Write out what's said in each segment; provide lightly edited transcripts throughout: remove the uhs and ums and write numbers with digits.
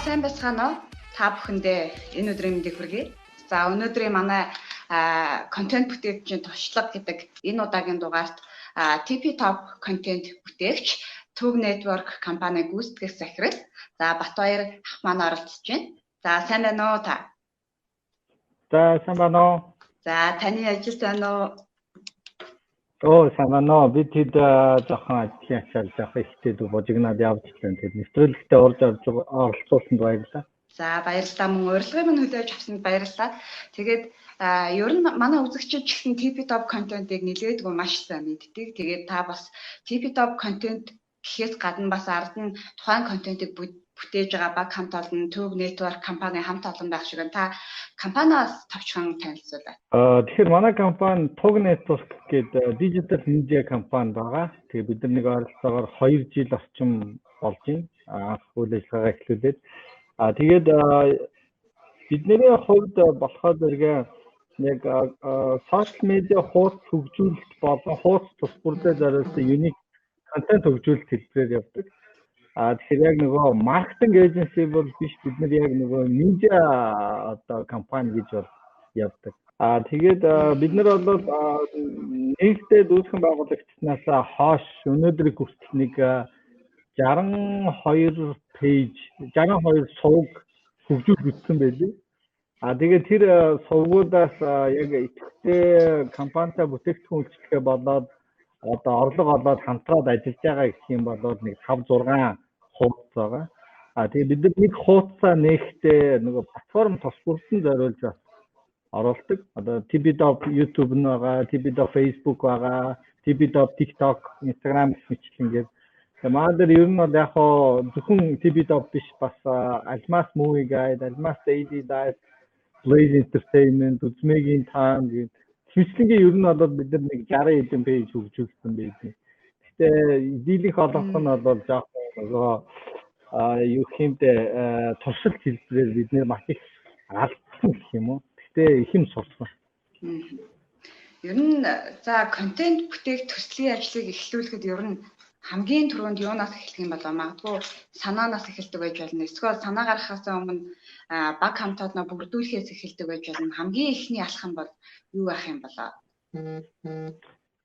сайн байцгаана уу? Та бүхэндээ энэ өдрийн мэндийг хүргэе. За өнөөдрийн манай контент бүтээгчийн туршлага гэдэг энэ удаагийн дугаарт TP Top контент бүтээгч Төв Network компани гүйцэтгэх захирал Батбаяр ах маань оролцож байна. За сайн байна уу та? За сайн байна уу? За таны ажил байна уу? Сайн байна уу? Бид хэд жоохон ажлын ачаал жоох ихтэй божигнаад явж байна. Тэр нэвтрүүлэгтээ орж оролцуулсанд баярлалаа. За баярлалаа. Мөн урилгыг минь хүлээж авсанд баярлалаа. Тэгээд ер нь манай үзэгчид ч гэсэн TP Top контентыг нэлээдгүй маш сайн мэддэг. Тэгээд та бас TP Top контент гэхээс гадна бас ард нь тухайн контентыг бүтээж байгаа баг хамт олон Төв Network компани хамт олон байх шиг байна. Та компаниас товчхон танилцуулъя. Тэгэхээр манай компани Төв Network гэдэг digital media компани байгаа. Тэгээ бид нар нэг ойролцоогоор 2 жил орчим болж байна. Үйл ажиллагаагаа эхлүүлээд. Тэгээд бидний хувьд болохоор зэрэг яг social media хуудас хөгжүүлэлт болон хуудас тус бүрдээ зориулсан unique контент хөгжүүлэлт хэлбэрээр явдаг. Тэгэхээр яг нөгөө маркетинг эйженси бол биш, бид нар яг нөгөө медиа компани гэж бол явдаг. Тэгээд бид нар бол нэгдээд үүсгэн байгуулагчнаас хойш өнөөдрийг хүртэл нэг 62 пэйж, 62 сувг хөгжүүл бүтсэн байлээ. Тэгээд тэр сувгуудаас яг идэвхтэй компанитай бүтээгдэхүүн үйлчлэгээ болоод одоо орлого олоод хамтраад ажиллаж байгаа гэх юм бол нэг 5-6 хуудас байгаа. Тэгээд бид нар нэг хуудасаа нээхдээ нөгөө платформ тус бүрдэн зориулж бас оруулдаг. Одоо TP Top YouTube нь байгаа, TP Top Facebook байгаа, TP Top TikTok, Instagram мэтлэнгээр. Тэгээд манай дээр ер нь бол яг хоо зөвхөн TP Top биш, бас Almas Movie Guide, Almas Daily Dive, Blaze Entertainment, Үзмэгийн Time гэдэг хэвчлэнгийн ер нь бол бид нар нэг 60 хэдэн пэйж хөгжүүлсэн байдаг. Гэтэ дийлэнх олонх нь бол жоохон нөгөө юу хэмтэй туршилт хэлбэрээр бид нэр маш их алдсан гэх юм уу. Гэтэ их юм сурсан. Ер нь за контент бүтээх төслийн ажлыг эхлүүлэхэд ер нь хамгийн түрүүнд юунаас эхлэх юм бол магадгүй санаанаас эхэлдэг байж болно. Эсвэл санаа гаргахаас өмнө баг хамтааднаа бүрдүүлэхээс эхэлдэг байж болно. Хамгийн ихний алхам бол юу байх юм болоо?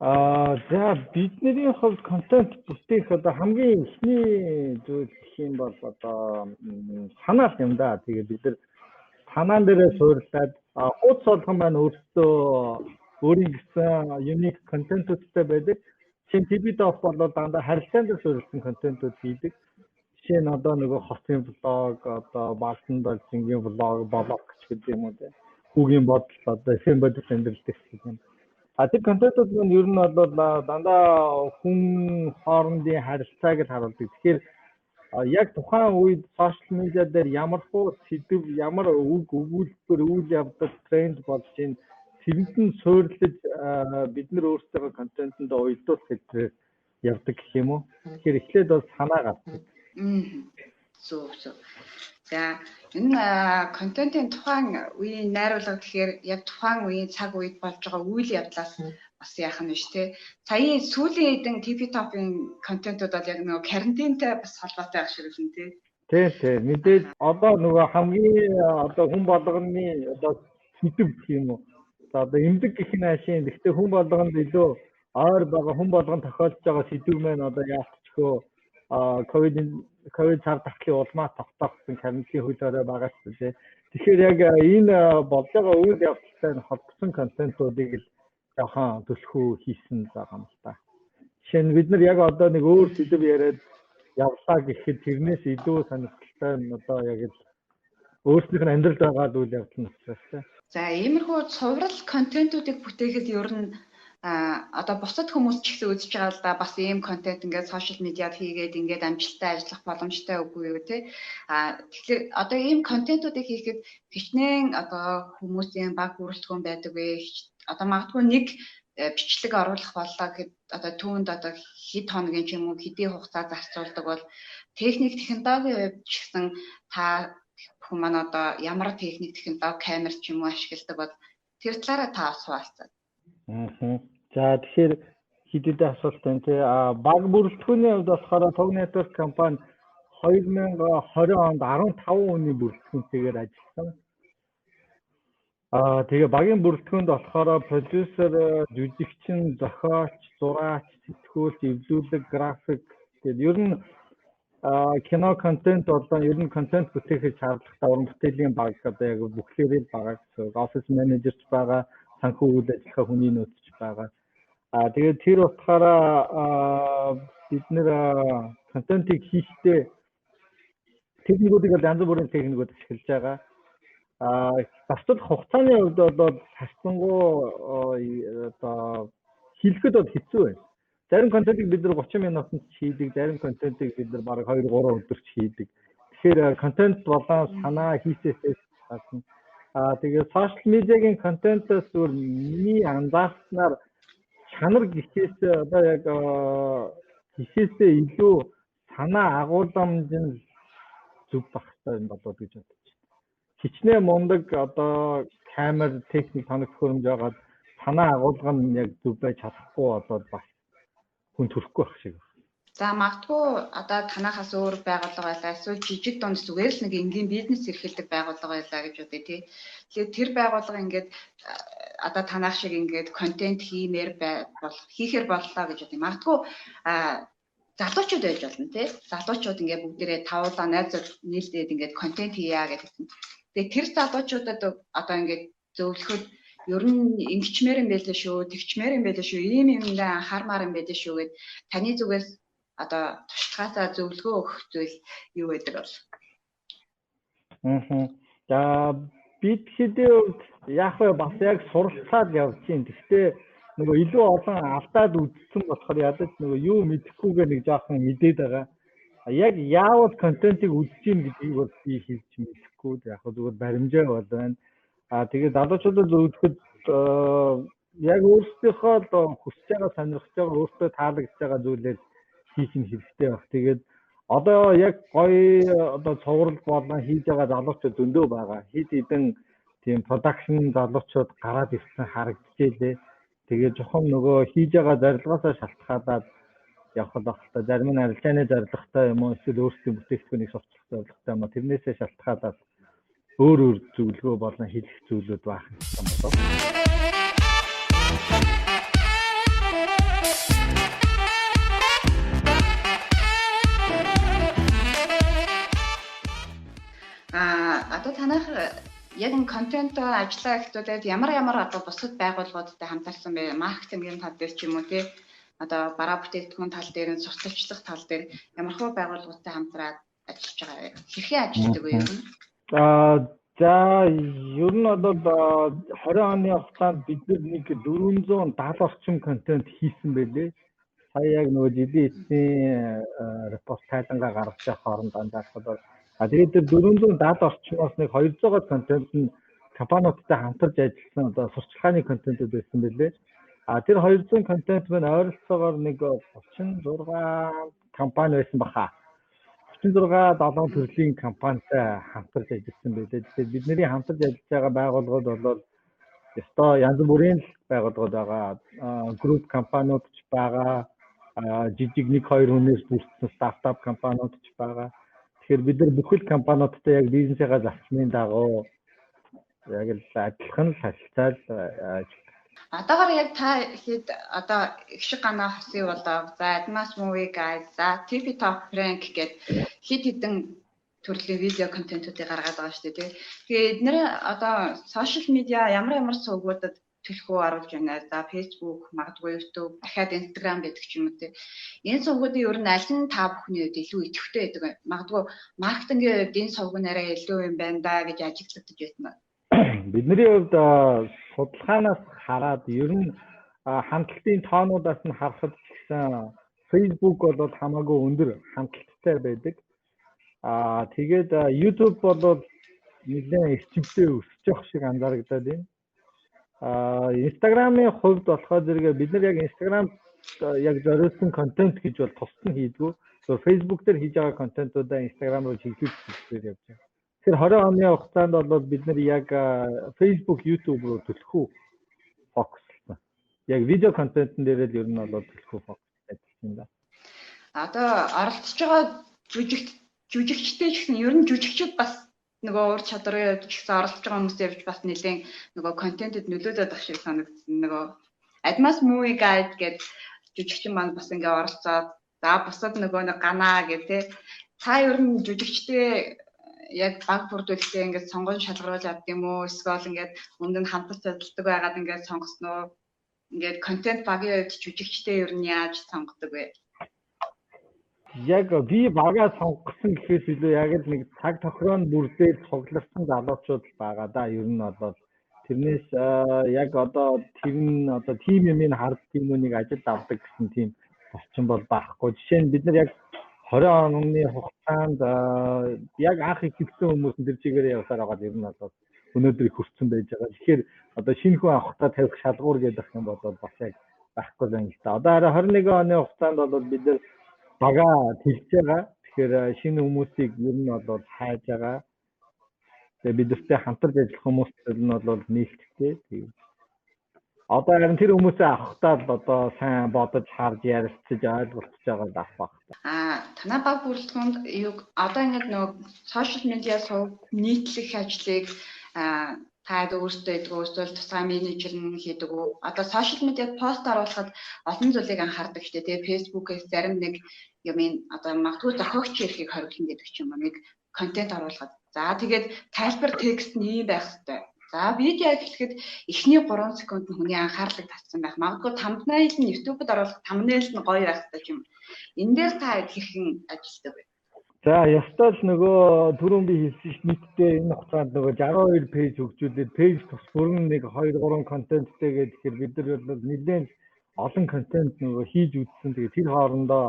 За бидний хувьд контент бүтээх одоо хамгийн ихний зүйл гэх юм бол одоо санаа юм да. Тэгээ бид нар санаан дээрээ суйрлаад хуудас болгон маань өөртөө өөрийн гэсэн unique контентуудтай байдаг. Жишээ нь TP Top бол дандаа харилцаанд суурилсан контентууд хийдэг. Жишээ нь одоо нөгөө хотын блог, одоо Балдан Должингийн блог ч гэдэг юм уу те. Хүүгийн бодол одоо FM бодол амьдрал гэх юм. Тэр контентууд нь ер нь бол дандаа хүн хоорондын харилцааг л харуулдаг. Тэгэхээр яг тухайн үед сошиал медиа дээр ямар хуу сэдв, ямар үг өгүүлбэр, үйл явдал тренд болж байна. Тэрэнд нь суйрлаж бид нар өөрсдөө контентэнд уялдуулах хэлбэрээр явдаг гэх юм уу. Тэгэхээр эхлээд бол санаа гардаг. Зөв. За энэ контентын тухайн үеийн найруулга гэхээр яг тухайн үеийн цаг үед болж байгаа үйл явдлаас бас яах нь биш те. Саяын сүүлийн хэдэн TP Top-ын контентууд бол яг нөгөө карантинтай бас холбоотой байх шиг юм те. Тий. Мэдээж одоо нөгөө хамгийн одоо хүн болгоны одоо сэдв гэх юм уу. За одоо эмдэг гэх нь ашийн. Гэхдээ хүн болгонд илүү ойр байгаа, хүн болгонд тохиолдож байгаа сэдв маань одоо яалтчгүй ковид цар тахлын улмаа тогтоогдсон карантин хөл өрөө байгаа шүү дээ. Тэгэхээр яг энэ болж байгаа үйл явдалтай холбосон контентуудыг л жоохон төлхөө хийсэн байгаа юм л та. Жишээ нь бид нар яг одоо нэг өөр сэдв яриад явлаа гэхэд тэрнээс илүү сонирхолтой нь одоо яг л өөрсдийнх нь амьдралд байгаа үйл явдал нь учраас. За иймэрхүү цуврал контентуудыг бүтээхэд ер нь одоо бусад хүмүүс ч гэсэн үзэж байгаа л да бас ийм контент ингээд сошиал медиад хийгээд ингээд амжилттай ажиллах боломжтой үгүй юу те. Тэгэхээр одоо ийм контентуудыг хийхэд хичнээн одоо хүмүүсийн баг бүрэлдэхүүн байдаг вэ? Одоо магадгүй нэг бичлэг оруулах боллоо гэхэд одоо түүнд одоо хэд хоногийн ч юм уу хэдийн хугацаа зарцуулдаг бол техник технологийн хувьд ч гэсэн та хүмүүс маань одоо ямар техник технологи камер ч юм уу ашигладаг бол тэр талаараа та асууалцаа. За тэгэхээр хэд хэдэн асуулт байна те. Баг бүрэлдэхүүний хувьд болохоор Төв Network компани 2020 онд 15 хүний бүрэлдэхүүнтэйгээр ажилласан. Тэгээ багийн бүрэлдэхүүнд болохоор продюсер, жүжигчин, зохиолч, зураач, сэтгүүлч, эвлүүлэг, график тэгээд ер нь кино контент болон ер нь контент бүтээхэд шаардлагатай уран бүтээлийн баг одоо яг бүхлээрээ байгаа гэсэн. Офис менежерч байгаа, санхүү үйл ажиллагаа хүний нөөцч байгаа. Тэгээд тэр утгаараа бид нэр контентыг хийхдээ техникүүдийг янз бүрийн техникүүд ашиглаж байгаа. Бусдад хугацааны хувьд бол харьцангуй одоо хийлгэхэд бол хэцүү байна. Зарим контентыг бид нар 30 минутанд хийдэг, зарим контентыг бид нар бараг 2-3 өдөрч хийдэг. Тэгэхээр контент болон санаа хийсээс гадна тэгээд сошиал медиагийн контентоос зүгээр миний анзаарснаар чанар гихээс одоо яг гихээсээ илүү санаа агуулмж нь зүг байх хэрэгтэй юм болоод гэж бодож байна. Хичнээн мундаг одоо камер техник тоног төхөөрөмж байгаа санаа агуулга нь яг зүг байж чадахгүй болоод бас хүн төрөхгүй байх шиг. За магадгүй одоо танахаас өөр байгууллага байлаа эсвэл жижиг дунд зүгээр л нэг энгийн бизнес эрхэлдэг байгууллага байлаа гэж бодъё тий. Тэгэхээр тэр байгууллага ингээд одоо танах шиг ингээд контент хийхээр боллоо гэж бодъё. Магадгүй залуучууд байж болно тий. Залуучууд ингээд бүгдээрээ тавуулаа найзууд нийлдээд ингээд контент хийя гэдэг. Тэгээ тэр залуучуудад одоо ингээд зөвлөхөд ер нь ингэчмээр юм байлаа шүү, тэгчмээр юм байлаа шүү, ийм юмдаа анхаармаар юм байлаа шүү гэд таны зүгээс одоо туршлагаасаа зөвлөгөө өгөх зүйл юу байдаг бол? За бид хэдий яг бас яг суралцаад явж байна. Гэхдээ нөгөө илүү олон алдаад үзсэн болохоор ядаж нөгөө юу мэдэхгүйгээр нэг жоохон мэдээд байгаа. Яг яавал контентыг үзэж юм гэдгийг бол би хэлж мэдэхгүй. Яг зүгээр баримжаа бол байна. Тэгээд залуучуудад зөвлөхөд яг өөрсдийнхөө хүсэж байгаа, сонирхож байгаа, өөртөө таалагдж байгаа зүйлээр хийх нь хэрэгтэй баг. Тэгээд одоо яг гоё одоо цуврал болон хийж байгаа залуучууд зөндөө байгаа. Хэд хэдэн тийм продакшн залуучууд гараад ирсэн харагдчихжээ. Тэгээд жоохон нөгөө хийж байгаа зорилгоосоо шалтгаалаад явах багтаа. Зарим нь арилжааны зорилготой юм уу эсвэл өөрсдийн бүтээгдэхүүнийг сурчлах зорилготой юм уу тэрнээсээ шалтгаалаад өөр зөвлөгөө болон хэлэх зүйлүүд байх юм болов. Одоо танах яг энэ контент ажиллаа гэхтүүдэд ямар одоо бусад байгууллагуудтай хамтарсан бэ? Маркетингийн тал дээр ч юм уу тий. Одоо бараа бүтээгдэхүүн тал дээр, сурталчлах тал дээр ямархуу байгууллагуудтай хамтраад ажиллаж байгаа вэ? Хэрхэн ажилладаг вэ юм? За ер нь бол 20 оны хугацаанд бид нэг 470 орчим контент хийсэн байлээ. Сая яг нөгөө жилийн эцсийн репорт тайлангаа гаргаж явах хооронд анзаархад тэгээд 470 орчмоос нэг 200 контент нь компаниудтай хамтарч ажилласан одоо сурчлагын контентууд байсан байлээ. Тэр 200 контент маань ойролцоогоор нэг 36 компани байсан баха. 36 7 төрлийн компанитай хамтарч ажилласан байлээ. Тэгэхээр бидний хамтарч ажиллаж байгаа байгууллагууд бол ёстой янз бүрийн байгууллагууд байгаа. Групп компаниуд ч байгаа. Жижиг 1-2 хүнээс бүрдсэн стартап компаниуд ч байгаа. Тэгэхээр бид нар бүхэл компаниудтай яг бизнесээ зарчмын дагуу яг л адилхан харилцаад одоогоор яг та хэд одоо их шиг ганаа хосын болоо за Admas Movie Guys за TV Top Rank гэд хэд хэдэн төрлийн видео контентуудыг гаргаад байгаа шүү дээ. Тэгээд эдгээр одоо сошиал медиа ямар сувгуудад төлхөө оруулж байна. За Facebook, магадгүй YouTube, дахиад Instagram гэдэг ч юм уу те. Энэ сувгуудын ер нь аль нь та бүхний үед илүү идэвхтэй байдаг вэ? Магадгүй маркетингийн үед энэ сувг нь арай илүү юм байна да гэж ажиглагдаж байна. Бидний хувьд судалгаанаас хараад ер нь хандлтын тоонуудаас нь харахад гэсэн Facebook бол хамаагүй өндөр хандлттай байдаг. Тэгээд YouTube бол нэлээд эрчимтэй өсөж явах шиг анзаарагдаад байна. Instagram-ийн хувьд болохоор зэрэг бид нар яг Instagram яг зориулсан контент гэж бол тусдан хийдгүү. Facebook дээр хийж байгаа контентуудаа Instagram руу чиглүүлж явж байгаа. Тэгэхээр 20 оны хугацаанд бол бид нар яг Facebook, YouTube руу төлөхөө фокуслсан. Яг видео контентын дээр л ер нь бол төлөхөө фокус ажилласан юм да. Одоо оролцож байгаа жүжигт жүжигчтэй ч гэсэн ер нь жүжигчд бас нөгөө ур чадрын хувьд ч гэсэн оролцож байгаа хүмүүс явж бас нэлээд нөгөө контентэд нөлөөлөд байх шиг санагдсан. Нөгөө Admas Movie Guide гэдэг жүжигчин маань бас ингээ оролцоод за бусад нөгөө нэг ганаа гэх те та ер нь жүжигчтэй яг баг бүрдүүлэлтээ ингээд сонгон шалгаруулж авд юм уу? Эсвэл ингээд өмнө нь хамтарч ажилладаг байгаад ингээд сонгосноо? Ингээд контент багийн хувьд жүжигчтэй ер нь яаж сонгодог вэ? Яг би багаа сонгосон гэхээс илүү яг л нэг цаг тохироонд бүрдээд цугларсан залуучууд байгаа да. Ер нь бол тэрнээс яг одоо тэр нь одоо тим юмыг хард тиймүүдийг ажилд авдаг гэсэн тийм болчин бол байхгүй. Жишээ нь бид нар яг 20 оны хугацаанд яг анх ихсэн хүмүүс тэр чигээр явсаар байгаа ер нь бол өнөөдөр их хүрсэн байж байгаа. Тэгэхээр одоо шинэ хүн авахтаа тавих шалгуур гэдэг юм бол бас яг байхгүй байна л да. Одоо хараа 21 оны хугацаанд бол бид нар бага тэлж байгаа. Тэгэхээр шинэ хүмүүсийг ер нь бол хайж байгаа. Тэгээ бидэртэй хамтарч ажиллах хүмүүстэй нь бол нийлдэхтэй. Тийм. Одоо харин тэр хүмүүсээ авахтаа л одоо сайн бодож харж ярилцаж ойлголцож байгаа л авах. Танай баг бүрэлдэхүүнд юу одоо ингээд нөгөө сошиал медиа сувг нийтлэх ажлыг та өөрсдөө идэггүй эсвэл тусгай менежер нь хийдэг үү? Одоо сошиал медиад пост оруулахад олон зүйлийг анхаардаг шүү дээ. Тэгээ фэйсбүүкээс зарим нэг юм одоо магадгүй зохиогч эрхийг хориглоно гэдэг ч юм уу нэг контент оруулахад. За тэгээд тайлбар текст нь ийм байх хэрэгтэй. За видео эхлэхэд эхний 3 секунд нь хүний анхаарлыг татсан байх. Магадгүй thumbnail нь YouTube-д оруулах thumbnail нь гоё байх хэрэгтэй юм. Энэ дээр та хэрхэн ажилладаг вэ? За ястаа л нөгөө түрүүн би хэлсэн ш нийтдээ энэ хугацаанд нөгөө 62 пэйж хөгжүүлээд пэйж тус бүрэн нэг 2 3 контенттэй гэхээр бид нар бол нэлээд олон контент нөгөө хийж үзсэн. Тэгээ тэр хоорондоо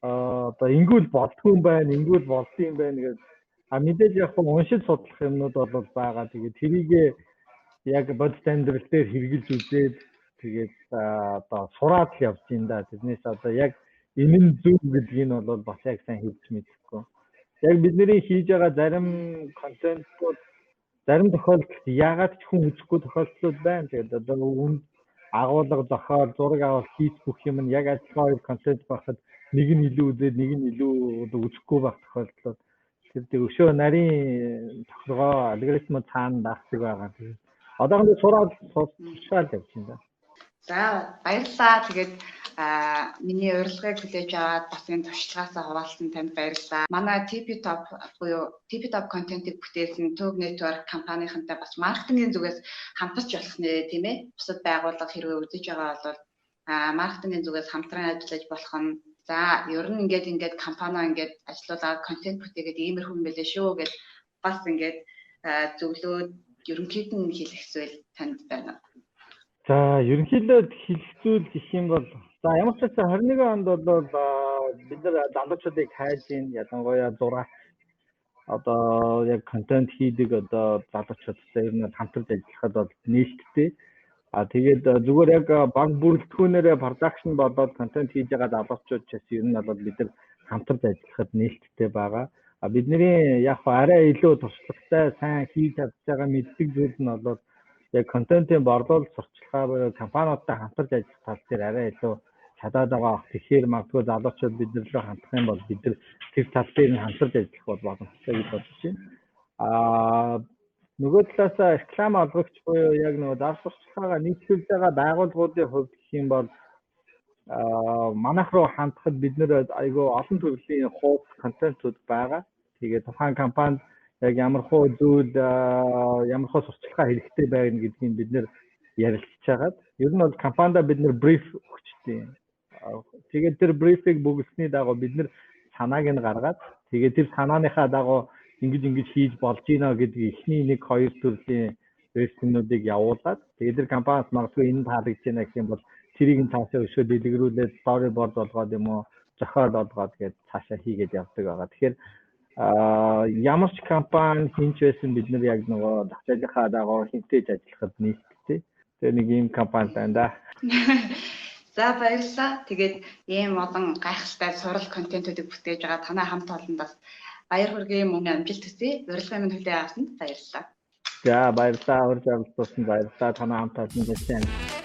одоо ингүүл болдгүй юм байна, ингүүл болдсон юм байна гэж мэдээж яг уншиж судлах юмнууд бол байгаа. Тэгээ тэрийг яг бод стандарт дээр хэрэгжилж үзээд тэгээд одоо сураад л явж байна да. Тэрнээс одоо яг энэ нь зөв гэдгийг нь бол бас яг сайн хэлж мэдэхгүй. Яг бидний хийж байгаа зарим контентууд зарим тохиолдолд яагаад ч хүн үзэхгүй тохиолдлууд байна. Тэгээд одоо үнд агуулга зохиол, зураг авалт хийх бүх юм нь яг адилхан хоёр контент байхад нэг нь илүү үзээд нэг нь илүү үзэхгүй байх тохиолдлууд. Тэр өшөө нарийн тохиргоо алгоритм цаана даахдаг байгаа. Тэгээд одоохондоо сураад суушаал явж байна да. За баярлалаа. Тэгээд миний урилгыг хүлээж аваад бас энэ туршлагаасаа хуваалцсан танд баярлалаа. Манай TP-Top буюу TP-Top контентыг бүтээсэн Tube Network компанийнхантай бас маркетингийн зүгээс хамтарч болох нэ тийм ээ. Бусад байгууллага хэрвээ үзэж байгаа бол маркетингийн зүгээс хамтран ажиллаж болох нь за ер нь ингээд компаниа ингээд ажиллуулаад контент бүтээгээд иймэрхүү юм байлээ шүү гэж бас ингээд зөвлөөд ерөнхийд нь хэлэх зүйл танд байна. За ерөнхийдөө хэлцүүл гэх юм бол за ямар ч байсан 21 онд бол бид нар залуучуудыг хайж ийн ялангуяа зураг одоо яг контент хийдэг одоо залуучуудтай ер нь хамтарч ажиллахад бол нээлттэй. Тэгээд зүгээр яг баг бүрэлдэхүүнээрээ продакшн болоод контент хийж байгаа залуучууд ч гэсэн ер нь бол бид нар хамтарч ажиллахад нээлттэй байгаа. Бидний яг арай илүү туршлагатай сайн хийж чадж байгаа мэддэг зүйл нь бол яг контентын борлуулалт сурталчилгаа буюу компаниудтай хамтарч ажиллах тал дээр арай илүү чадаад байгаа. Тэгэхээр магадгүй залуучууд бид нар рүү хандах юм бол бид нар тэр тал дээр нь хамтарч ажиллах бол боломжтой гэж бодож байна. Нөгөө талаас реклам олгогч буюу яг нөгөө зар сурталчилгаагаа нийцүүлж байгаа байгууллагуудын хувьд гэх юм бол манайх руу хандахад бид нэр айгүй олон төрлийн хуудас контентууд байгаа. Тэгээд тухайн компанид яг ямар хуу зүйл ямар хуу сурталчилгаа хэрэгтэй байна гэдгийг бид нэр ярилцж хагаад ер нь бол компанида бид нэр бриф өгчтэй. Тэгээд тэр брифийг бүгдсний дагуу бид нэр санааг нь гаргаад тэгээд тэр санааныхаа дагуу ингэж хийж болж гинэ гэдгийг эхний 1-2 төрлийн версэнүүдийг явуулаад тэгээд тэр компаниас магадгүй энэ таалагдж байна гэх юм бол тэрийг нь цаашаа өшөө дэлгэрүүлээд storyboard болгоод юм уу зохиол болгоод тэгээд цаашаа хийгээд явдаг байгаа. Тэгэхээр ямар ч компани хинч байсан бид нар яг нөгөө зохиолынхаа дагуу хинтээж ажиллахад нийтдээ. Тэгээ нэг ийм компани байна да. За баярлалаа. Тэгээд ийм олон гайхалтай сурал контентуудыг бүтээж байгаа танай хамт олондоос баяр хүргэе мөн амжилт хүсье. Урилгын минь хүлээн авсанд баярлалаа. За баярлалаа. Урьд амжилт тусан баярлалаа. Танай хамт олонд